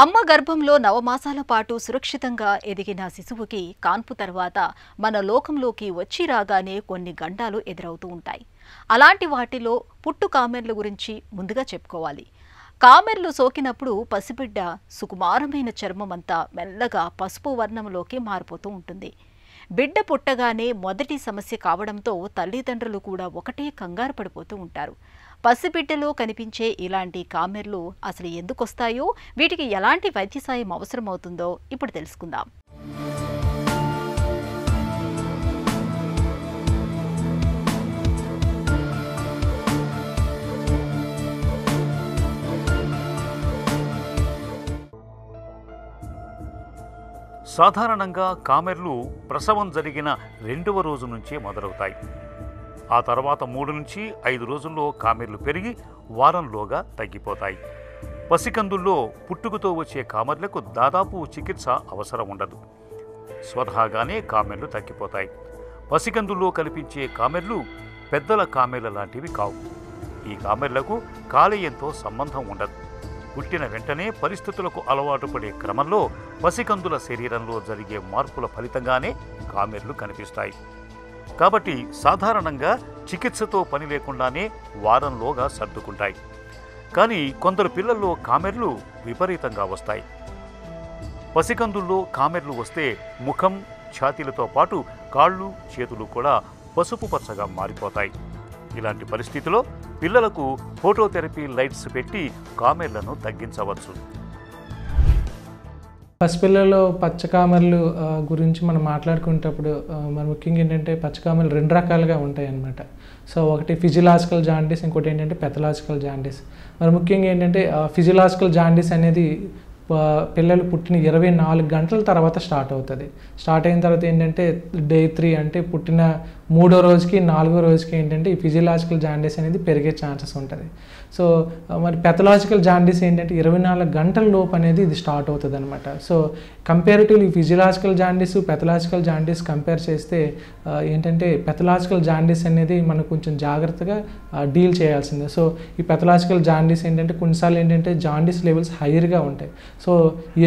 అమ్మ గర్భంలో నవమాసాల పాటు సురక్షితంగా ఎదిగిన శిశువుకి కాన్పు తర్వాత మన లోకంలోకి వచ్చి రాగానే కొన్ని గండాలు ఎదురవుతూ ఉంటాయి. అలాంటి వాటిలో పుట్టు కామెర్ల గురించి ముందుగా చెప్పుకోవాలి. కామెర్లు సోకినప్పుడు పసిబిడ్డ సుకుమారమైన చర్మమంతా మెల్లగా పసుపు వర్ణంలోకి మారిపోతూ ఉంటుంది. బిడ్డ పుట్టగానే మొదటి సమస్య కావడంతో తల్లిదండ్రులు కూడా ఒకటే కంగారు పడిపోతూ ఉంటారు. పసిబిడ్డలో కనిపించే ఇలాంటి కామెర్లు అసలు ఎందుకొస్తాయో, వీటికి ఎలాంటి వైద్య సాయం అవసరమవుతుందో ఇప్పుడు తెలుసుకుందాం. సాధారణంగా కామెర్లు ప్రసవం జరిగిన 2వ రోజు నుంచే మొదలవుతాయి. ఆ తర్వాత 3 నుంచి 5 రోజుల్లో కామెర్లు పెరిగి వారంలోగా తగ్గిపోతాయి. పసికందుల్లో పుట్టుకతో వచ్చే కామెర్లకు దాదాపు చికిత్స అవసరం ఉండదు. స్వతహాగానే కామెర్లు తగ్గిపోతాయి. పసికందుల్లో కనిపించే కామెర్లు పెద్దల కామెర్ల లాంటివి కావు. ఈ కామెర్లకు కాలేయంతో సంబంధం ఉండదు. పుట్టిన వెంటనే పరిస్థితులకు అలవాటు పడే క్రమంలో పసికందుల శరీరంలో జరిగే మార్పుల ఫలితంగానే కామెర్లు కనిపిస్తాయి. కాబట్టి సాధారణంగా చికిత్సతో పని లేకుండానే వారంలోగా సర్దుకుంటాయి. కానీ కొందరు పిల్లల్లో కామెర్లు విపరీతంగా వస్తాయి. పసికందుల్లో కామెర్లు వస్తే ముఖం, ఛాతీలతో పాటు కాళ్ళు, చేతులు కూడా పసుపు పచ్చగా మారిపోతాయి. ఇలాంటి పరిస్థితిలో పిల్లలకు ఫోటోథెరపీ లైట్స్ పెట్టి కామెర్లను తగ్గించవచ్చు. పసిపిల్లల్లో పచ్చకామెర్లు గురించి మనం మాట్లాడుకునేటప్పుడు మన ముఖ్యంగా ఏంటంటే పచ్చకామెర్లు 2 రకాలుగా ఉంటాయి అన్నమాట. సో ఒకటి ఫిజియలాజికల్ జాండీస్, ఇంకోటి ఏంటంటే పెథలాజికల్ జాండీస్. మరి ముఖ్యంగా ఏంటంటే ఫిజియలాజికల్ జాండీస్ అనేది పిల్లలు పుట్టిన 24 గంటల తర్వాత స్టార్ట్ అవుతుంది. స్టార్ట్ అయిన తర్వాత ఏంటంటే డే 3 అంటే పుట్టిన 3వ రోజుకి 4వ రోజుకి ఏంటంటే ఈ ఫిజియలాజికల్ జాండీస్ అనేది పెరిగే ఛాన్సెస్ ఉంటుంది. సో మరి పెథలాజికల్ జాండీస్ ఏంటంటే 24 గంటల లోపు అనేది ఇది స్టార్ట్ అవుతుంది అనమాట. So comparatively physiological jaundice, pathological jaundice compare చేస్తే ఏంటంటే పెథలాజికల్ జాండీస్ అనేది మనం కొంచెం జాగ్రత్తగా డీల్ చేయాల్సిందే. సో ఈ పెథలాజికల్ జాండీస్ ఏంటంటే కొన్నిసార్లు ఏంటంటే జాండీస్ లెవెల్స్ హైయర్గా ఉంటాయి. సో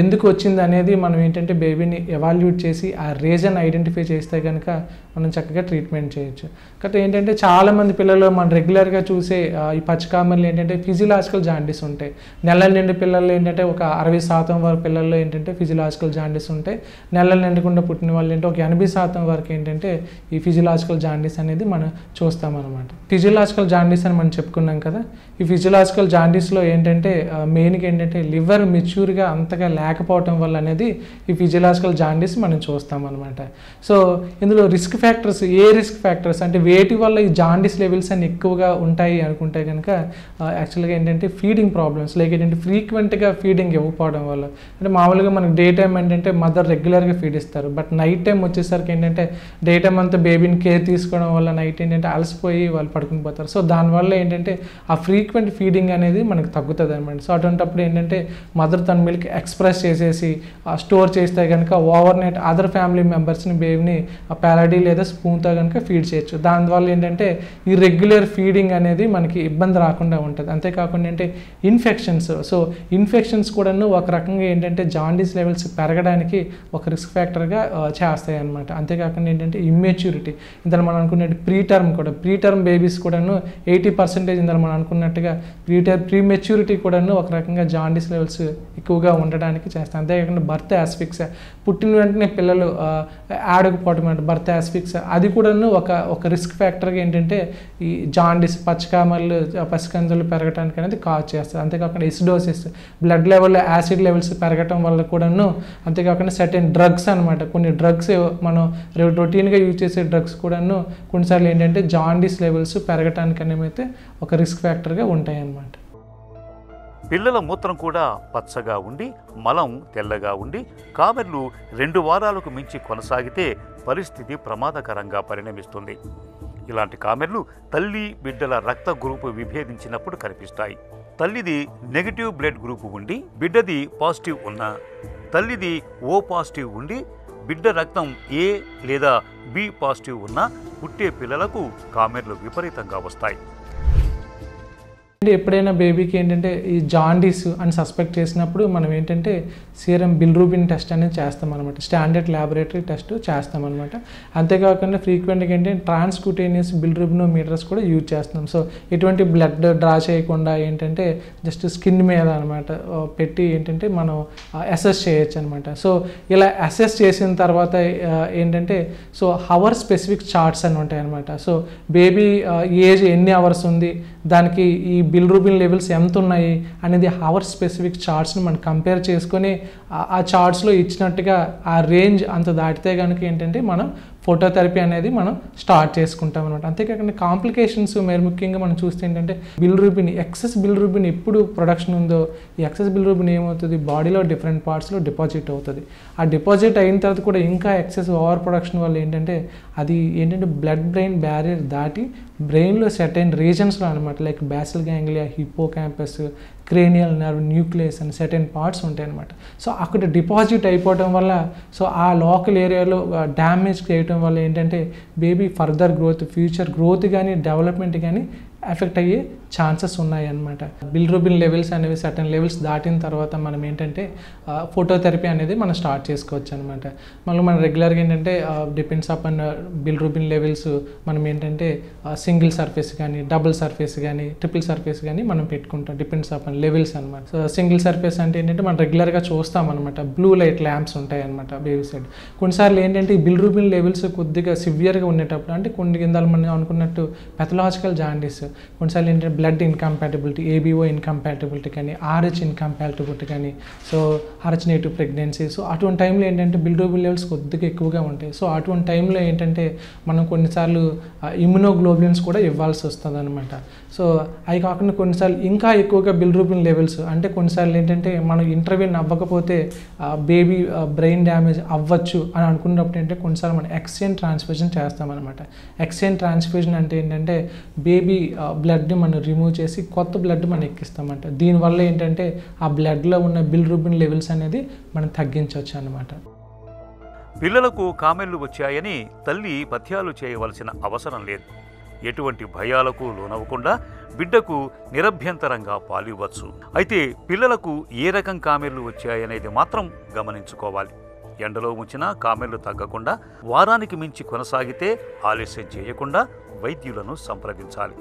ఎందుకు వచ్చింది అనేది మనం ఏంటంటే బేబీని ఎవాల్యూట్ చేసి ఆ రీజన్ ఐడెంటిఫై చేస్తే కనుక మనం చక్కగా ట్రీట్మెంట్ చేయొచ్చు. కాబట్టి ఏంటంటే చాలామంది పిల్లలు మనం రెగ్యులర్గా చూసే ఈ పచ్చకామెర్లు ఏంటంటే ఫిజియలాజికల్ జాండీస్ ఉంటాయి. నెలల నిండి పిల్లలు ఏంటంటే ఒక 60% వరకు పిల్లల్లో ఏంటంటే ఫిజియలాజికల్ జాండీస్ ఉంటాయి. నెలలు నిండకుండా పుట్టిన వాళ్ళు ఏంటంటే ఒక 80% వరకు ఏంటంటే ఈ ఫిజియలాజికల్ జాండీస్ అనేది మనం చూస్తామన్నమాట. ఫిజియలాజికల్ జాండీస్ అని మనం చెప్పుకున్నాం కదా. ఈ ఫిజియలాజికల్ జాండీస్లో ఏంటంటే మెయిన్గా ఏంటంటే లివర్ మెచ్యూర్గా అంతగా లేకపోవటం వల్ల అనేది ఈ ఫిజియలాజికల్ జాండీస్ మనం చూస్తామన్నమాట. సో ఇందులో రిస్క్ ఫ్యాక్టర్స్, ఏ రిస్క్ ఫ్యాక్టర్స్ అంటే వేటి వల్ల ఈ జాండీస్ లెవెల్స్ అని ఎక్కువగా ఉంటాయి అనుకుంటే కనుక యాక్చువల్గా ఏంటంటే ఫీడింగ్ ప్రాబ్లమ్స్, లైక్ ఏంటంటే ఫ్రీక్వెంట్గా ఫీడింగ్ ఇవ్వకపోవడం వల్ల. అంటే మామూలుగా మనకు డే టైం ఏంటంటే మదర్ రెగ్యులర్గా ఫీడ్ ఇస్తారు. బట్ నైట్ టైం వచ్చేసరికి ఏంటంటే డే టైం అంతా బేబీని కేర్ తీసుకోవడం వల్ల నైట్ ఏంటంటే అలసిపోయి వాళ్ళు పడుకుని పోతారు. సో దానివల్ల ఏంటంటే ఆ ఫ్రీక్వెంట్ ఫీడింగ్ అనేది మనకు తగ్గుతుంది అనమాట. సో అటువంటిప్పుడు ఏంటంటే మదర్ తన మిల్క్ ఎక్స్ప్రెస్ చేసేసి స్టోర్ చేస్తే కనుక ఓవర్ నైట్ అదర్ ఫ్యామిలీ మెంబర్స్ని బేబీని ప్యాలడీ లేదా స్పూన్తో కనుక ఫీడ్ చేయొచ్చు. దానివల్ల ఏంటంటే ఈ రెగ్యులర్ ఫీడింగ్ అనేది మనకి ఇబ్బంది రాకుండా ఉంటుంది. అంతేకాకుండా ఏంటంటే ఇన్ఫెక్షన్స్, సో ఇన్ఫెక్షన్స్ కూడాను ఒక రకంగా ఏంటంటే జాండీస్ లెవెల్స్ పెరగడానికి ఒక రిస్క్ ఫ్యాక్టర్గా చేస్తాయి అనమాట. అంతేకాకుండా ఏంటంటే ఇమ్మెచ్యూరిటీ, ఇందులో మనం అనుకున్నట్టు ప్రీటర్మ్ బేబీస్ కూడాను 80% ఇందులో మనం అనుకున్నట్టుగా ప్రీమెచ్యూరిటీ కూడాను ఒక రకంగా జాండీస్ లెవెల్స్ ఎక్కువగా ఉండడానికి చేస్తాయి. అంతేకాకుండా బర్త్ యాస్ఫిక్స్, పుట్టిన వెంటనే పిల్లలు ఆడకపోవడం అంటే బర్త్ యాస్ఫిక్స్, అది కూడాను ఒక రిస్క్ ఫ్యాక్టర్గా ఏంటంటే ఈ జాండీస్, పచ్చకామెర్లు, పసికందులు పెరగడానికి అనేది కాజ్ చేస్తుంది. అంతేకాకుండా ఎసిడోసిస్, బ్లడ్ లెవెల్లో యాసిడ్ లెవెల్స్ పెరగటం వల్ల కూడాను, అంతేకాకుండా సర్టెన్ డ్రగ్స్ అనమాట, కొన్ని డ్రగ్స్ మనం రొటీన్గా యూజ్ చేసే డ్రగ్స్ కూడాను కొన్నిసార్లు ఏంటంటే జాండీస్ లెవెల్స్ పెరగటానికి అనేవి ఒక రిస్క్ ఫ్యాక్టర్గా ఉంటాయి అన్నమాట. పిల్లల మూత్రం కూడా పచ్చగా ఉండి మలం తెల్లగా ఉండి కామెర్లు 2 వారాలకు మించి కొనసాగితే పరిస్థితి ప్రమాదకరంగా పరిణమిస్తుంది. ఇలాంటి కామెర్లు తల్లి బిడ్డల రక్త గ్రూపు విభేదించినప్పుడు కనిపిస్తాయి. తల్లిది నెగటివ్ బ్లడ్ గ్రూపు ఉండి బిడ్డది పాజిటివ్ ఉన్నా, తల్లిది O పాజిటివ్ ఉండి బిడ్డ రక్తం A లేదా B పాజిటివ్ ఉన్నా పుట్టే పిల్లలకు కామెర్లు విపరీతంగా వస్తాయి. అంటే ఎప్పుడైనా బేబీకి ఏంటంటే ఈ జాండీస్ అని సస్పెక్ట్ చేసినప్పుడు మనం ఏంటంటే సీరం బిలిరూబిన్ టెస్ట్ అనేది చేస్తామన్నమాట. స్టాండర్డ్ ల్యాబొరేటరీ టెస్ట్ చేస్తామన్నమాట. అంతేకాకుండా ఫ్రీక్వెంట్గా ఏంటంటే ట్రాన్స్క్యూటేనియస్ బిలిరూబినోమీటర్స్ కూడా యూజ్ చేస్తున్నాం. సో ఎటువంటి బ్లడ్ డ్రా చేయకుండా ఏంటంటే జస్ట్ స్కిన్ మీద అనమాట పెట్టి ఏంటంటే మనం అసెస్ చేయొచ్చు అనమాట. సో ఇలా అసెస్ చేసిన తర్వాత ఏంటంటే సో హవర్ స్పెసిఫిక్ చార్ట్స్ అని ఉంటాయి అనమాట. సో బేబీ ఏజ్ ఎన్ని అవర్స్ ఉంది, దానికి ఈ బిలిరూబిన్ లెవెల్స్ ఎంత ఉన్నాయి అనేది హవర్ స్పెసిఫిక్ చార్ట్స్ని మనం కంపేర్ చేసుకొని ఆ చార్ట్స్లో ఇచ్చినట్టుగా ఆ రేంజ్ అంత దాటితే కనుక ఏంటంటే మనం ఫోటోథెరపీ అనేది మనం స్టార్ట్ చేసుకుంటాం అనమాట. అంతేకాకుండా కాంప్లికేషన్స్ మరి ముఖ్యంగా మనం చూస్తే ఏంటంటే బిలిరూబిన్ ఎక్సెస్ బిలిరూబిన్ ఎప్పుడు ప్రొడక్షన్ ఉందో ఈ ఎక్సెస్ బిలిరూబిన్ ఏమవుతుంది, బాడీలో డిఫరెంట్ పార్ట్స్లో డిపాజిట్ అవుతుంది. ఆ డిపాజిట్ అయిన తర్వాత కూడా ఇంకా ఎక్సెస్ ఓవర్ ప్రొడక్షన్ వల్ల ఏంటంటే అది ఏంటంటే బ్లడ్ బ్రెయిన్ బ్యారియర్ దాటి బ్రెయిన్లో సర్టెన్ రీజన్స్లో అనమాట, like basal ganglia, hippo campus, cranial nerve, nucleus అని సర్టెన్ పార్ట్స్ ఉంటాయి అనమాట. సో అక్కడ డిపాజిట్ అయిపోవడం వల్ల సో ఆ లోకల్ ఏరియాలో డ్యామేజ్ చేయడం వల్ల ఏంటంటే baby further growth, future growth కానీ డెవలప్మెంట్ కానీ ఎఫెక్ట్ అయ్యే ఛాన్సెస్ ఉన్నాయి అన్నమాట. బిలిరూబిన్ లెవెల్స్ అనేవి సర్టన్ లెవెల్స్ దాటిన తర్వాత మనం ఏంటంటే ఫోటోథెరపీ అనేది మనం స్టార్ట్ చేసుకోవచ్చు అనమాట. మళ్ళీ మనం రెగ్యులర్గా ఏంటంటే డిపెండ్స్ అపాన్ బిలిరూబిన్ లెవెల్స్ మనం ఏంటంటే సింగిల్ సర్ఫేస్ కానీ, డబుల్ సర్ఫేస్ కానీ, ట్రిపుల్ సర్ఫేస్ కానీ మనం పెట్టుకుంటాం, డిపెండ్స్ అపాన్ లెవెల్స్ అనమాట. సో సింగిల్ సర్ఫేస్ అంటే ఏంటంటే మనం రెగ్యులర్గా చూస్తాం అనమాట, బ్లూ లైట్ ల్యాంప్స్ ఉంటాయి అనమాట బేబీ సైడ్. కొన్నిసార్లు ఏంటంటే ఈ బిలిరూబిన్ లెవెల్స్ కొద్దిగా సివియర్గా ఉండేటప్పుడు అంటే కొన్ని కిందాలు మనం అనుకున్నట్టు పెథలాజికల్ జాండీస్, కొన్నిసార్లు ఏంటంటే బ్లడ్ ఇన్కంపాటబిలిటీ, ఏబీఓ ఇన్కంపాటబిలిటీ కానీ, ఆర్హెచ్ ఇన్కంపాటబిలిటీ కానీ, so RH negative pregnancy, so అటువంటి టైంలో ఏంటంటే బిలిరూబిన్ లెవెల్స్ కొద్దిగా ఎక్కువగా ఉంటాయి. సో అటువంటి టైంలో ఏంటంటే మనం కొన్నిసార్లు ఇమ్యునోగ్లోబులిన్స్ కూడా ఇవ్వాల్సి వస్తుంది అనమాట. సో అవి కాకుండా కొన్నిసార్లు ఇంకా ఎక్కువగా బిలిరూబిన్ లెవెల్స్ అంటే కొన్నిసార్లు ఏంటంటే మనం ఇంటర్వ్యూన్ అవ్వకపోతే బేబీ బ్రెయిన్ డ్యామేజ్ అవ్వచ్చు అని అనుకున్నప్పుడు ఏంటంటే కొన్నిసార్లు మనం ఎక్స్చేంజ్ ట్రాన్స్ఫ్యూజన్ చేస్తామన్నమాట. ఎక్స్చేంజ్ ట్రాన్స్ఫ్యూజన్ అంటే ఏంటంటే బేబీ బ్లడ్ని మనం రిమూవ్ చేసి కొత్త బ్లడ్ మనం ఎక్కిస్తామంట. దీనివల్ల ఏంటంటే ఆ బ్లడ్లో ఉన్న బిలిరూబిన్ లెవెల్స్ అనేది మనం తగ్గించవచ్చు అన్నమాట. పిల్లలకు కామెర్లు వచ్చాయని తల్లి పథ్యాలు చేయవలసిన అవసరం లేదు. ఎటువంటి భయాలకు లోనవ్వకుండా బిడ్డకు నిరభ్యంతరంగా పాలివ్వచ్చు. అయితే పిల్లలకు ఏ రకం కామెర్లు వచ్చాయనేది మాత్రం గమనించుకోవాలి. ఎండలో ఉంచిన కామెర్లు తగ్గకుండా వారానికి మించి కొనసాగితే ఆలస్యం చేయకుండా వైద్యులను సంప్రదించాలి.